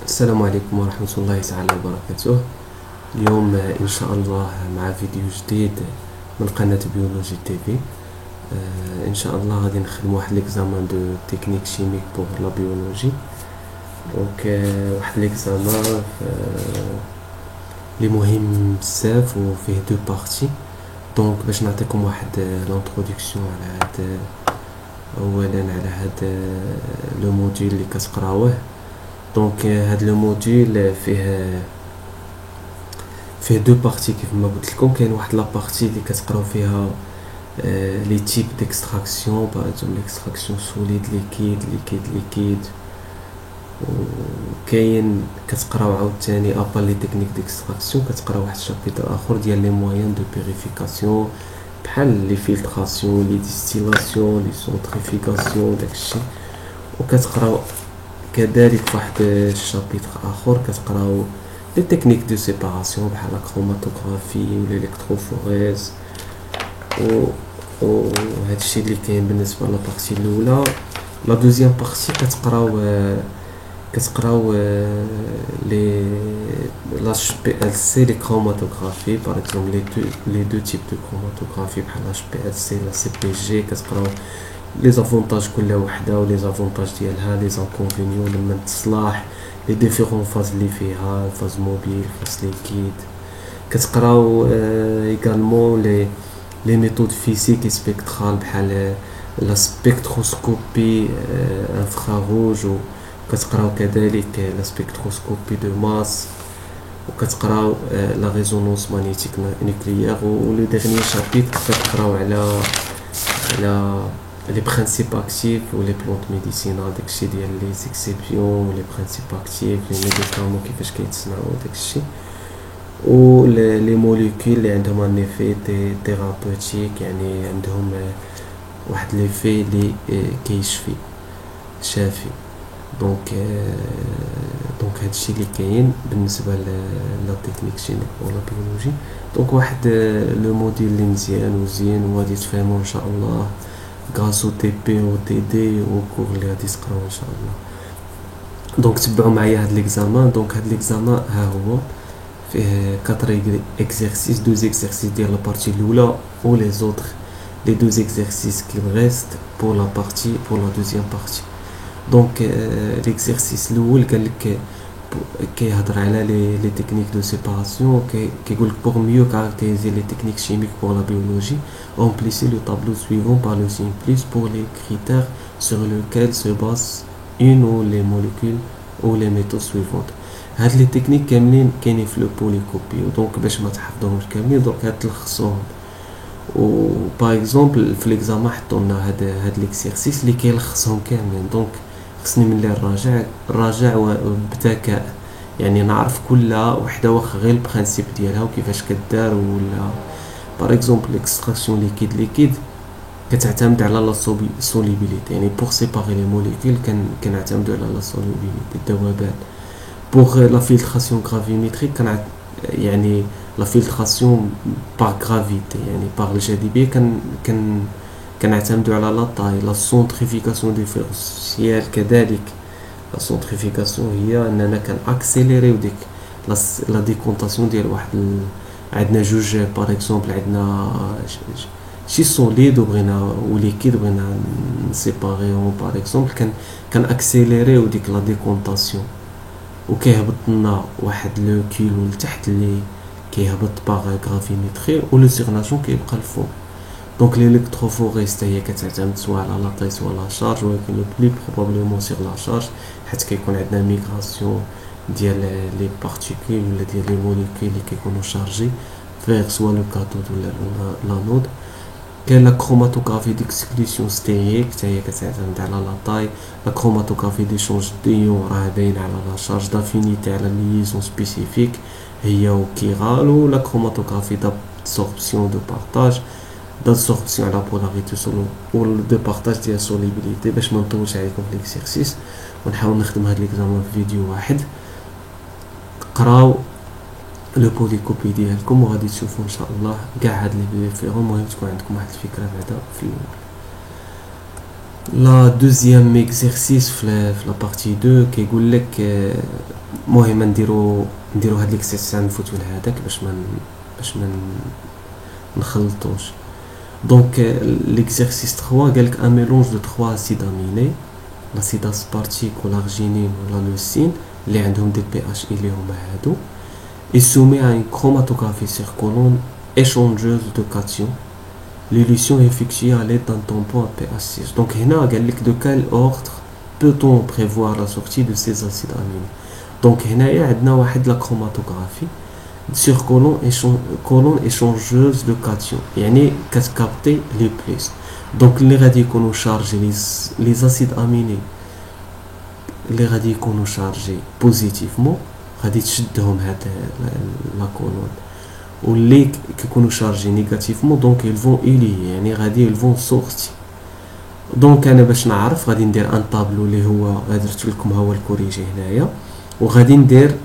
السلام عليكم ورحمة الله تعالى وبركاته. اليوم إن شاء الله مع فيديو جديد من قناة بيولوجي تي في. إن شاء الله غادي نخدم واحد ليكزامان دو تكنيك شيميك بوغ لا بيولوجي. دونك واحد ليكزامان لي مهم بزاف وفيه دو بارتي. دونك باش نعطيكم واحد لانتروداكسيون على هاد اولا على هاد لو موديل اللي كتقراوه. دونك هاد لو موديل فيه دو بارتي كيف ما قلت لكم. كاين واحد لا بارتي اللي كتقراو فيها لي تيب ديكستراكسيون، باغ اكزومبل ليكستراكسيون سوليد ليكيد. وكاين كتقراو عاوتاني ابار لي تكنيك ديكستراكسيون كتقراو واحد الشابيتر اخر ديال لي مويان دو بيريفيكاسيون بحال لي فلتراسيون لي ديستيلاسيون لي سونتريفيكاسيون داكشي. وكتقراو كذلك واحد الشابيتر اخر كتقراو لي تكنيك دو سيباراسيون بحال لا كروماتوغرافي و الالكتروفوريز و هادشي اللي كاين بالنسبه لا بارتي الاولى. لا دوزيام بارتي كتقراو لي لاش بي ال سي لي كروماتوغرافي باغ اكزومبل لي دو تيب دو كروماتوغرافي بحال لاش بي ال سي لا سي بي جي. كتقراو لي زافونتاج كل وحده و لي زافونتاج ديالها، لي زانكونفينيون لما تصلاح، لي ديفيرون فاز اللي فيها، فاز موبيل، فاز ليكيد. كتقراو ايغالمون لي ميثود فيزيك سبيكترال بحال لا سبيكتروسكوبي انفراروج. وكتقراو كذلك لا سبيكتروسكوبي دو ماس. وكتقراو لا ريزونانس ماغنيتيك نوكليير. و لو ديرني شابيتر كتقراو على les principes actifs ou les plantes médicinales داكشي ديال لي زيكسيبيون لي برينسيپ اكتيف لي ميديكامون كيفاش كيتصنعوا داكشي. و لي موليكول اللي عندهم ان ايفي ثيرابوتيك، يعني عندهم واحد ليفي اللي كيشفي شافي. دونك هادشي اللي كاين بالنسبه لا تكنيك شيميك ولا بيولوجي. دونك واحد لو موديل اللي مزيان وزين وغادي تفهموا ان شاء الله غراس او تي بي و تي دي و كور اللي غادي تقراو ان شاء الله. دونك تبعوا معايا هاد ليكزامان. دونك هاد ليكزامان ها هو فيه 4 اكزرسيس، 2 اكزرسيس ديال لا بارتي الاولى و لي زوتر لي 2 اكزرسيس كي ريست بور لا بارتي بور لا دوزيام بارتي. دونك ليكزرسيس الاول قال لك كيهضر على لي تكنيك دو سيباراسيون. كيقول لك بور ميو كاركتيريزي لي تكنيك شيميك بور لا بيولوجي remplissez le tableau suivant par le signe plus pour les critères sur lesquels se basent une ou les molécules ou les méthodes suivantes. هاد لي تكنيك كاملين كاينين في لو بوليكوبي. دونك باش ما تحفظوهمش كاملين دونك هاد تلخصوهم. و باغ اكزومبل في ليكزامان حطوا لنا هاد ليكسيرسيس اللي كيلخصهم كاملين. دونك خصني من اللي نراجع بذكاء، يعني نعرف كل وحده واخا غير البرانسيپ ديالها وكيفاش كدار. ولا باغ اكزومبل ليكستراكسيون ليكيد كتعتمد على لا سوليبيليتي، يعني بوغ سيباري لي موليكول كنعتمدوا على لا سوليبيليتي الذوبان. بوغ لا فلتراسيون غرافيميتريك يعني لا فلتراسيون باغ غرافيتي، يعني باغ الجاذبيه كنعتمدوا على لا طاي. لا سونتريفيكاسيون ديفيرونسيال كذلك لا سونتريفيكاسيون هي اننا كنأكسيليريو ديك لا ديكونطاسيون ديال واحد عندنا جوج باغ اكزومبل عندنا شي سوليد وبغينا وليكيد بغينا نسيباريهم باغ اكزومبل كان اكسيليريو ديك لا ديكونطاسيون وكيهبط لنا واحد لو كيلو لتحت اللي كيهبط باغ غرافيميتري و لو سيغناسيون كيبقى الفوق. دونك الالكتروفوريز حتى هي كتعتمد سواء على لا طاي سواء لا شارج، ولكن لو بلي بروبابلمون سيغ لا شارج حيت كيكون عندنا ميغراسيون ديال لي بارتيكول ولا ديال لي موليكول اللي كيكونوا شارجي فيغ سوا لو كاتود ولا لانود. كاين لا كروماتوغرافي ديكسكليسيون ستيريك حتى هي كتعتمد على لا طاي. لا كروماتوغرافي دي شونج ديون راه باين على لا شارج دافينيتي على ليزون سبيسيفيك هي وكيغال. و لا كروماتوغرافي دابسوربسيون دو بارطاج دابسوربسيون على بولاريتي و دو بارطاج ديال سوليبيليتي. باش ما نطولش عليكم في ليكسيرسيس ونحاول نخدم هاد ليكزامان في فيديو واحد. قراو لو بوليكوبي ديالكم وغادي تشوفوا ان شاء الله كاع هاد لي ديفيرون. المهم تكون عندكم واحد الفكره بعدا في لا دوزيام اكزرسيس في لا بارتي 2 كيقول لك المهم نديرو هاد ليكسيرسيس نفوتو لهداك باش ما نخلطوش. دونك ليكزيرسيس 3 قالك ان ميلونج دو 3 اسيد اميني لاسيد اسبارتيك والارجينين واللوسين اللي عندهم دي بي اش اللي هما هادو et soumet à une chromatographie sur colonne échangeuse de cations. L'élution est effectuée à l'aide d'un tampon à pH 6. Donc هنا قال لك de quel ordre peut-on prévoir la sortie de ces acides aminés. Donc هنايا عندنا واحد لا chromatographie sur colonne échangeuse de cations, يعني كتكابتي لي بليس. دونك اللي غادي يكونوا شارجي لي زاسيد اميني اللي غادي يكونوا شارجي بوزيتيفمون غادي تشدهم هاد لا كولون، واللي كيكونوا شارجي نيجاتيفمون دونك يلفون الي يعني غادي يلفون سورتي. دونك انا باش نعرف غادي ندير ان طابلو اللي هو درت لكم هو الكوريجي هنايا، وغادي ندير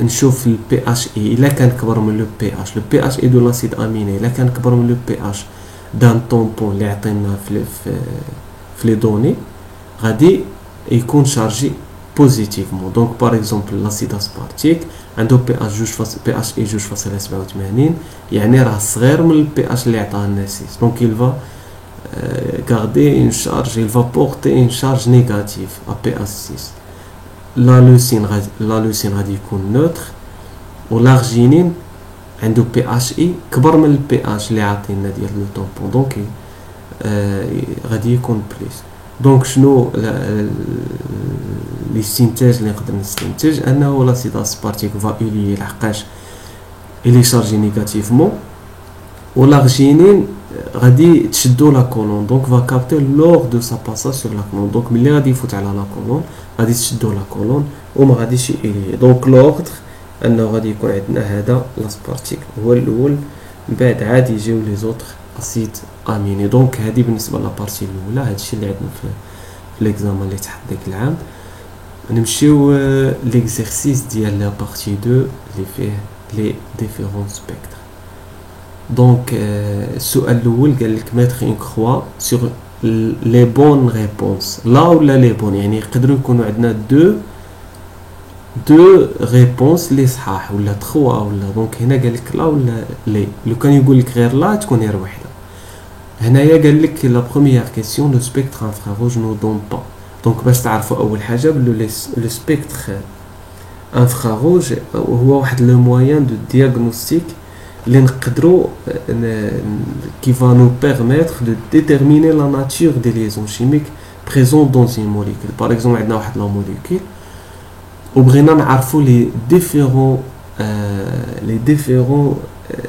نشوف البي اش اي الا كان كبر من لو بي اش اي دو لاسيد اميني الا كان كبر من لو بي اش دان طومبون اللي عطينا في لي دوني غادي يكون شارجي بوزيتيفمون. دونك باغ اكزومبل لاسيد اسبارتيك عنده بي اش اي 2.87 يعني راه صغير من البي اش اللي عطاه لنا 6. دونك il va garder une charge, il va porter une charge négative à pH 6. la leucine غادي يكون نوتر، والارجينين عنده بي اش اي كبر من البي اش اللي عاطينا ديال لو طومبون دونك غادي يكون بليس. دونك شنو لي سينتاج اللي نقدر نستنتج انه لاسيد اسبارتيك فا الي لحقاش الي شارجي نيجاتيفمون، والارجينين غادي تشدو لا كولون دونك فا كابتي لور دو سا باساج سور لا كولون. دونك ملي غادي يفوت على لا كولون غادي تشدو لا كولون وما غاديش الي. دونك لوردر انه غادي يكون عندنا هذا لاسبارتيك هو الاول، من بعد عادي يجيو لي زوطر اسيد اميني. دونك هذه بالنسبه لابارتي الاولى، هادشي اللي عندنا في ليكزامان اللي تحت ديك العام. نمشيو ليكزيرسيس ديال لا بارتي 2 اللي فيه لي ديفيرون سبيكتر. دونك السؤال الاول قال لك ميتر اون كروا سور لي بون ريبونس لا ولا لي بون، يعني يقدروا يكونوا عندنا دو ريبونس لي صحاح ولا 3 ولا. دونك هنا قال لك لا ولا لي، لو كان يقول لك غير لا تكون غير وحده. هنايا قال لك لا بروميير كيسيون لو سبيكتر انفراروج نو دون با. دونك باش تعرفوا اول حاجه بلو لو سبيكتر انفراروج هو واحد لو موين دو دياغنوستيك اللي نقدروا qui va nous permettre de déterminer la nature des liaisons chimiques présentes dans une molécule. Par exemple عندنا واحد لا molécule وبغينا نعرفوا les différents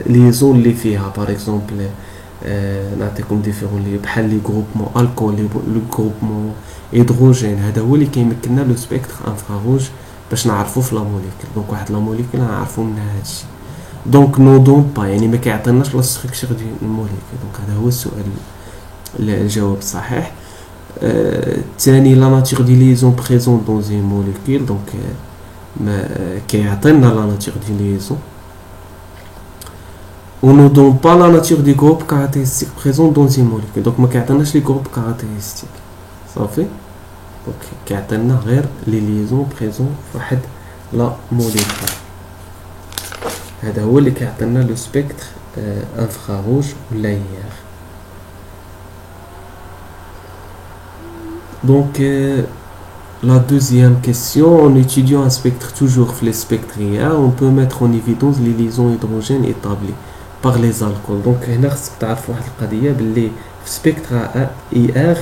liaisons اللي فيها. par exemple نعطيكم différents اللي بحال لي groupement alcool لي groupement hydrogène. هذا هو اللي كيمكننا لو سبيكتر انفراروج باش نعرفوا في لا موليكول. دونك واحد لا موليكول نعرفوا منها هادشي. دونك نو دون با يعني ما كيعطيناش لا ستركتور ديال الموليكول. دونك هذا هو السؤال الجواب الصحيح. الثاني لا ناتور دي ليزون بريزون دون زي موليكول. دونك ما كيعطينا لا ناتور دي ليزون و نو دون با لا ناتور دي جروب كاركتيرستيك بريزون دون زي موليكول. دونك ما كيعطيناش لي جروب كاركتيرستيك صافي. دونك كيعطينا غير لي ليزون بريزون فواحد لا موليكول. هذا هو اللي كيعطينا لو سبيكتر انفراروج ولا IR. Donc la deuxième question, en étudiant un spectre toujours les spectres IR, on peut mettre en évidence les liaisons hydrogènes établies par les alcools. Donc هنا خصك تعرف واحد القضيه باللي في سبيكتر IR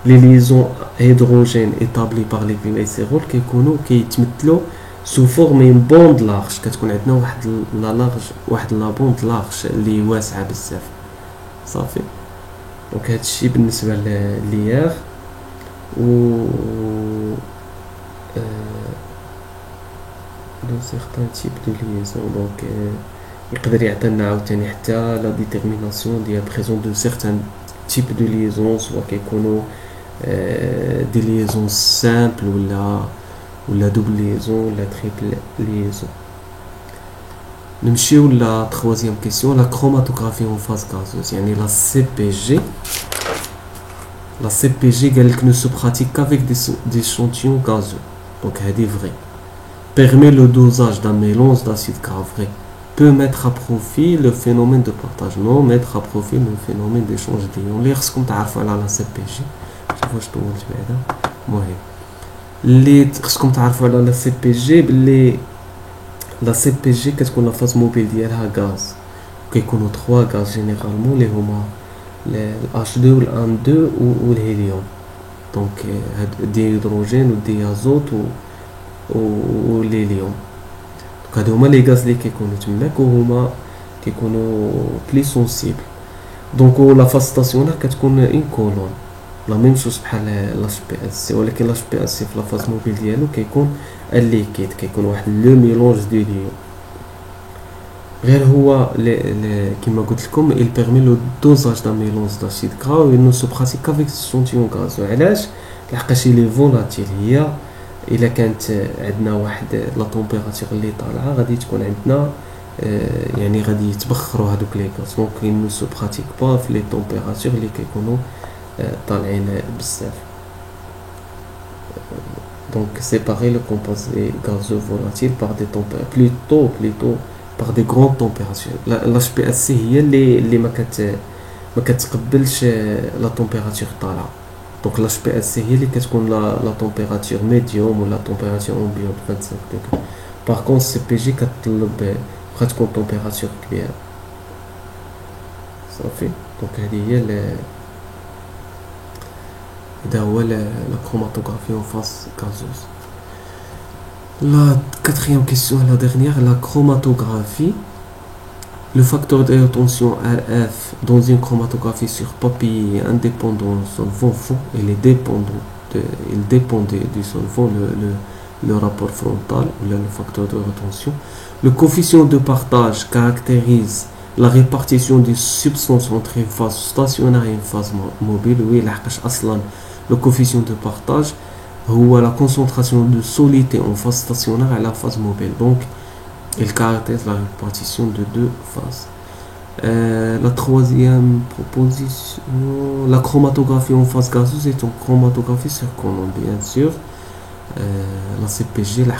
les liaisons hydrogènes établies par les glycérols كيكونوا كيتمثلوا سو فورمين بوند لارج. كتكون عندنا واحد لا بوند لارج اللي واسعه بزاف صافي. دونك هادشي بالنسبه للياغ. و دو سيغتان تيب دو ليزون دونك يقدر يعطينا عاوتاني حتى لا ديتيرميناسيون ديال بريزون دو سيغتان تيب دو ليزون سوا كيكونوا دي ليزون سامبل ولا double liaison ولا triple liaison. نمشيو لا troisième question, la chromatographie en phase gazeuse يعني la CPG. La CPG قال لك ne se pratique qu'avec des échantillons gazeux. Donc هذه vrai. permet le dosage d'un mélange d'acide gras vrai, peut mettre à profit le phénomène de partage, non mettre à profit le phénomène d'échange d'ions. اللي خصكم تعرفوا على لا سي بي جي. شوفوا واش طولت بعدا. المهم اللي خصكم تعرفوا على لا سي بي جي باللي لا سي بي جي كتكون لا فاز موبيل ديالها غاز، كيكونوا 3 غاز جينيرالمون اللي هما الH2 والN2 والهيليوم. دونك هاد الديهيدروجين والديازوت والهيليوم، هادو هما لي غاز اللي كيكونوا تماك وهما كيكونوا بلي سونسيبل. دونك لا فاز ستاسيونير كتكون ان كولون لا ميم شوز بحال لاش بي اس سي، ولكن لاش بي اس سي في لا فاز موبيل ديالو كيكون الليكيد، كيكون واحد لو ميلونج دو ليون. غير هو كما قلت لكم il permet le dosage d'un mélange d'acide gras et ne se pratique qu'avec échantillon gazeux. علاش؟ لحقاش لي فولاتيل هي الا كانت عندنا واحد لا طومبيراتور اللي طالعه غادي تكون عندنا يعني غادي يتبخروا هذوك لي غاز. دونك il ne se pratique pas في لي طومبيراتور اللي كيكونوا طالعين بزاف. Donc séparer le composé gazeux volatile par des températures plutôt par des grandes températures. La HPLC هي اللي ما كتقبلش لا température طالعه. Donc la HPLC هي اللي كتكون لا température médium ولا température ambiante 25 degrés. Par contre CPG كتطلب واخا تكون température كبيره صافي. دونك هذه هي هذا هو لا chromatographie en phase gazeuse. La quatrième question, la dernière, la chromatographie. Le facteur de rétention RF dans une chromatographie sur papier indépendant du solvant, il dépend du solvant, le rapport frontal, le facteur de rétention. Le coefficient de partage caractérise la répartition des substances entre une phase stationnaire et une phase mobile. Oui, le coefficient de partage ou la concentration de solidité en phase stationnaire à la phase mobile. Donc, il caractérise la répartition de deux phases. La troisième proposition, la chromatographie en phase gazeuse est une chromatographie circonante, bien sûr. La CPG, la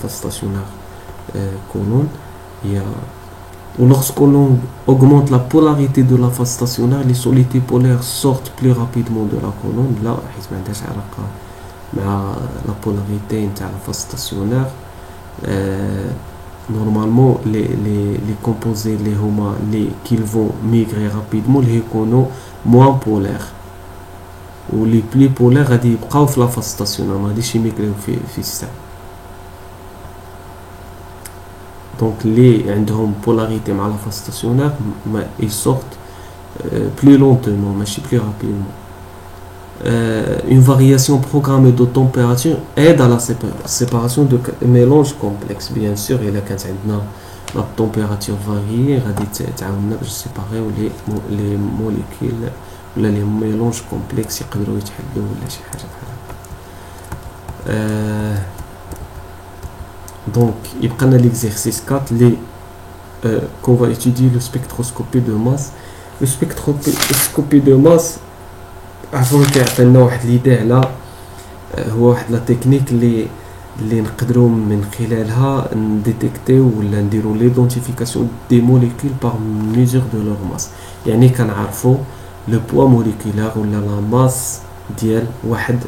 phase stationnaire colonne, il y a lorsque l'on augmente la polarité de la phase stationnaire, les solidités polaires sortent plus rapidement de la colonne. Là, la polarité de la phase stationnaire, normalement, les composés, qui vont migrer rapidement, les éconos moins polaires. Ou les plus polaires, ils vont la phase stationnaire, ils migrer في الساعة. Donc les عندهم polarité مع la phase stationnaire, ils sortent plus lentement, mais plus rapidement. Une variation programmée de température aide à la séparation de mélanges complexes. Bien sûr, il y a quand la température variée, غادي تعاوننا باش séparer les molécules ولا les mélanges complexes يقدروا يتحلوا ولا شي حاجة بحال هكا. Donc, il prend l'exercice 4, qu'on va étudier le spectroscopie de masse. Le spectroscopie de masse, avant كيعطينا واحد l'idée على هو واحد لا تكنيك اللي نقدروا من خلالها نديتيكتيو ولا نديروا ليدونتيفيكاسيون دي موليكول par mesure de leur masse. يعني كنعرفوا لو بوا موليكولار ولا لا ماس ديال واحد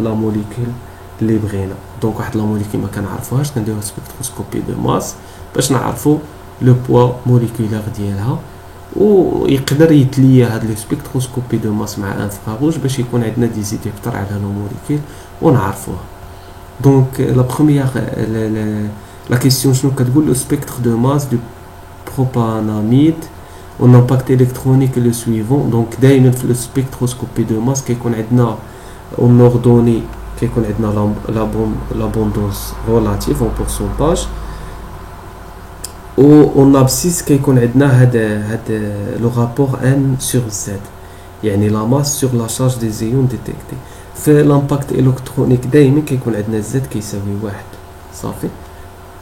لا موليكول اللي بغينا. دونك واحد لا موليكول ما كنعرفوهاش كنديرو سبيكتروسكوبي دو ماس باش نعرفو لو بوا موليكولار ديالها، ويقدر يتليا هاد لي سبيكتروسكوبي دو ماس مع انفراروج باش يكون عندنا دي زيديكتور على لو موليكول ونعرفوها. دونك لا بروميير لا كيسيون شنو كتقول؟ لو سبيكتر دو ماس دو بروباناميد والامباكت الكترونيك لو سويفون. دونك دائما في لو سبيكتروسكوبي دو ماس كيكون عندنا اون اوردوني، كيكون عندنا لابوندونس ريلاتيف اون بورسونتاج، و اون ابسيس كيكون عندنا هاد لو رابور ان سور زد، يعني لا ماس سور لا شارج دي زيون ديتيكتي. في لامباكت الكترونيك دائما كيكون عندنا زد كيساوي واحد صافي.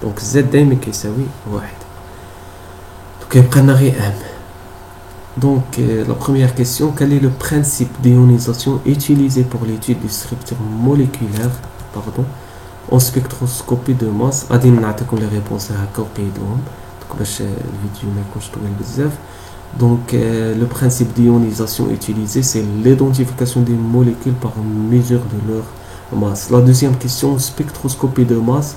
دونك زد دائما كيساوي واحد، دونك كيبقى لنا غير ام. Donc, la première question, quel est le principe d'ionisation utilisé pour l'étude des structures moléculaires اون سبيكتروسكوبي دو ماس. غادي نعطيكم لي ريبونس هكا وقيدوهم دونك باش الفيديو ما يكونش طويل بزاف. Donc, le principe d'ionisation utilisé, c'est l'identification des molécules par mesure de leur masse. La deuxième question, spectroscopie de masse.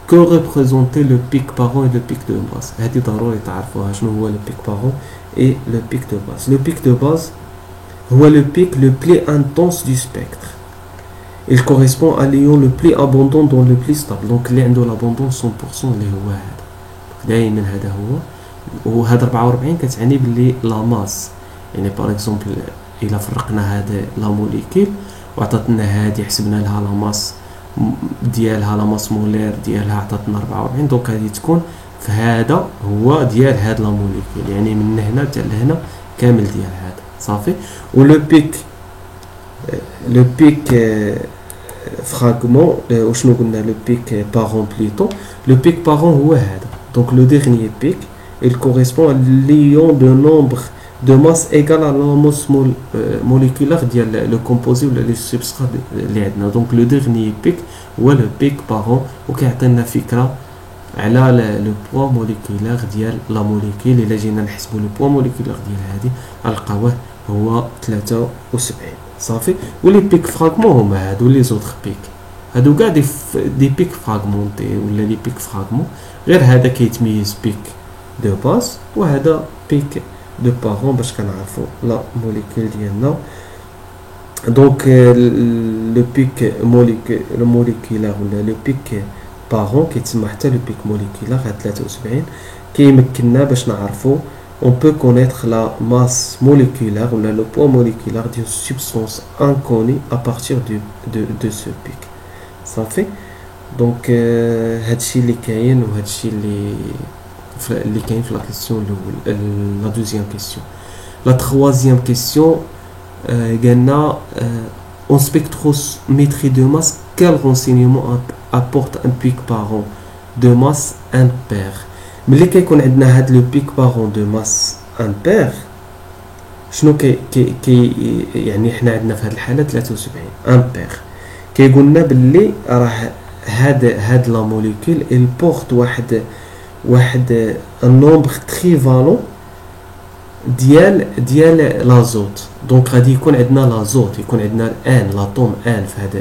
Que représentait le pic par an et le pic de masse? هذه ضروري تعرفوها شنو هو le pic par an et le pic de base. Le pic de base هو le pic le plus intense du spectre. Il correspond à l'ion le plus abondant dans le plus stable. Donc, اللي عنده l'abondance 100% اللي هو هذا. دائما هذا هو. وهذا 44 كتعني باللي لا ماس، يعني باغ اكزومبل الا فرقنا هذا لا موليكول وعطاتنا هذه حسبنا لها لا ماس ديالها، لا ماس مولير ديالها عطاتنا 44، دونك غادي تكون فهذا هو ديال هاد لا موليكول، يعني من هنا حتى لهنا كامل ديال هذا صافي. ولو بيك لو بيك فراغمون وشنو قلنا لو بيك بارون بليتو، لو بيك بارون هو هذا. دونك لو ديرنيي بيك il correspond à l'ion de nombre de masse égal à la masse moléculaire ديال le composé ولا les substrats اللي عندنا. donc le dernier pic هو le pic par an وكيعطينا فكرة على le poids moléculaire ديال la molécule. إلا جينا نحسبوا le poids moléculaire ديال هذه غنلقاوه هو 73 صافي. ولي بيك فراغمون هما هادو لي زوطخ بيك، هادو كاع دي بيك فراغمونتي ولا لي بيك فراغمون، غير هذا كيتميز بيك دو باس وهذا بيك دو بارون باش كنعرفوا لا موليكول ديالنا. دونك لو بيك موليكولار ولا لو بيك بارون كيتسمى حتى لو بيك موليكولار هاد 73 كيمكننا باش نعرفوا on peut connaître la masse moléculaire ou le poids moléculaire d'une substance inconnue à partir de ce pic. Ça fait donc هادشي اللي كاين وهادشي اللي كاين في لا كيسيون الاول. لا دوزيام كيسيون. لا تروازيام كيسيون قالنا en spectrométrie de masse quel renseignement apporte un pic par an de masse impair. ملي كيكون عندنا هاد لو بيك بارون دو ماس امبير شنو كي يعني حنا عندنا في هاد الحاله 73 امبير كيقولنا باللي راه هاد لا موليكول il porte واحد النومبر تري فالون ديال لازوت. دونك غادي يكون عندنا لازوت، يكون عندنا الان لاتوم ان في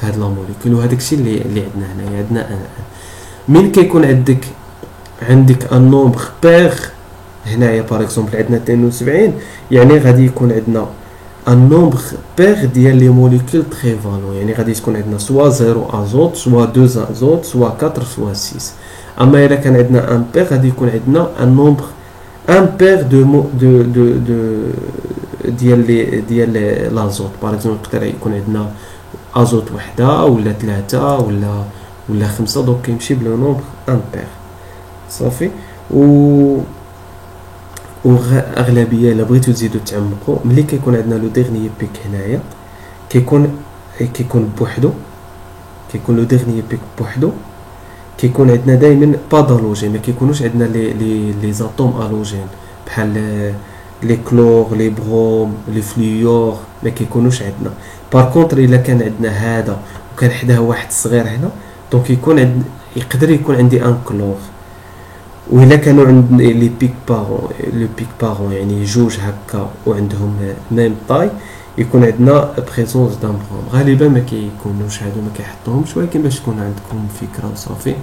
هاد لا موليكول، وهذاك الشيء اللي عندنا هنايا عندنا ان. من كيكون عندك ان نومبر بير هنايا باغ اكزومبل عندنا 72، يعني غادي يكون عندنا ان نومبر بير ديال لي موليكول تري فالون، يعني غادي تكون عندنا سوا 0 ازوت سوا 2 ازوت سوا 4 سوا 6. اما الا كان عندنا ان بير غادي يكون عندنا ان نومبر ان بير دو ديال لازوت. باغ اكزومبل يقدر يكون عندنا ازوت وحده ولا 3 ولا 5، دونك كيمشي بلو نومبر ان بير صافي. اغلبيه الا بغيتو تزيدو تعمقوا ملي كيكون عندنا لو ديرنيي بيك هنايا كيكون بوحدو، كيكون لو ديرنيي بيك بوحدو، كيكون عندنا دائما با دالوجين، ما كيكونوش عندنا لي زاتوم الوجين بحال لي كلور لي بروم لي فلوور، ما كيكونوش عندنا. بار كونطر الا كان عندنا هذا وكان حداه واحد صغير هنا، دونك يقدر يكون عندي ان كلور. وإلا كانوا عند لي بيك بارون يعني جوج هكا وعندهم ميم طاي، يكون عندنا بريزونس دان بروم. غالبا ما كيكونوش هادو ما كيحطوهمش، ولكن باش تكون عندكم فكره وصافي.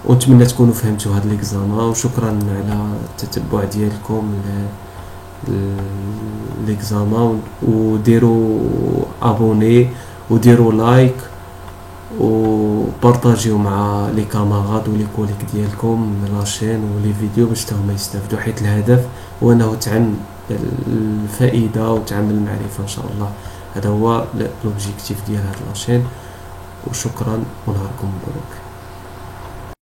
ونتمنى تكونوا فهمتوا هاد ليكزامان، وشكرا على التتبع ديالكم ليكزامان. وديروا ابوني وديروا لايك وبارطاجيو مع لي كاماراد ولي كوليك ديالكم لاشين ولي فيديو باش تاهما يستافدوا، حيت الهدف هو انه تعم الفائده وتعم المعرفه ان شاء الله. هذا هو لوبجيكتيف ديال هاد لاشين، وشكرا ونهاركم مبروك.